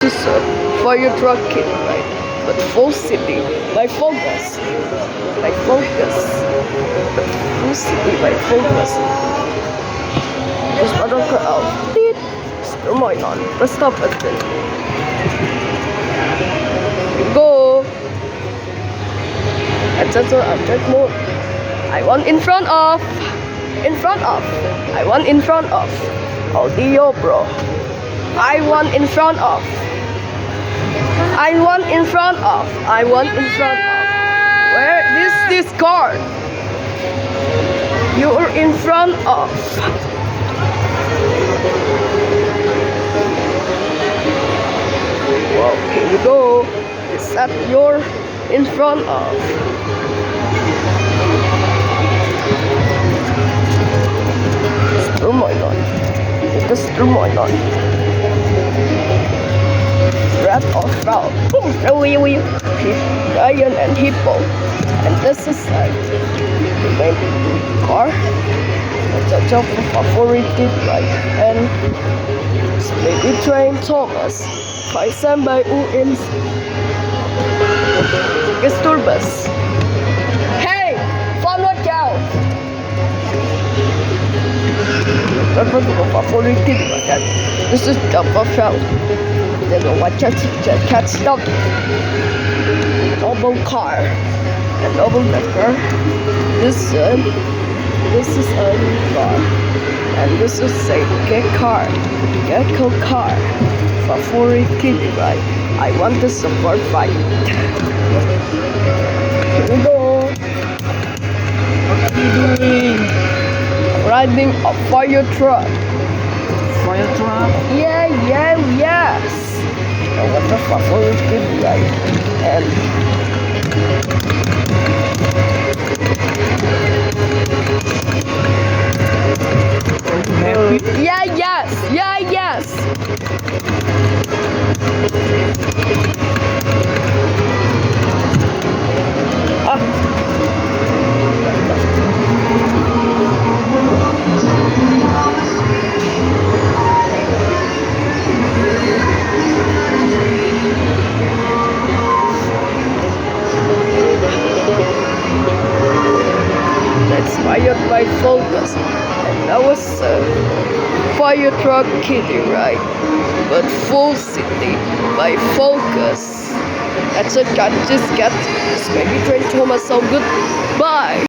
This is a fire truck Kiddie, right? But full city by Falgas. By Falgas. But full city by Falgas. Just other car out. Still mine on. Let's stop at it. Go. Etc. Object mode. I want in front of. In front of. I want in front of. Audio, bro. I want in front of. I want in front of. I want in front of. Where is this car? You're in front of. Well, here you go. It's that you're in front of. Still mine on. It's still mine on. Rat or fowl. Lion and hippo. And this is like the main car. It's a job favorite, right? And it's baby train Thomas. Kaisan by UN's Gesturbus. Hey! Fun what out! That was my favorite, right? This is the buffalo. Then watch out to catch up. Double car and double decker. This is a car, and this is a gecko car. Favorite Kiddie, right? I want to support fight. Here we go. What are you doing? Riding a fire truck. Fire truck? Yes. I want the favorite Kiddie, right? And Happy? yes. That's fired by Falgas, and that was a fire truck Kiddie, right? But full city by Falgas. That's it, guys. Just get this baby train Thomas. So goodbye.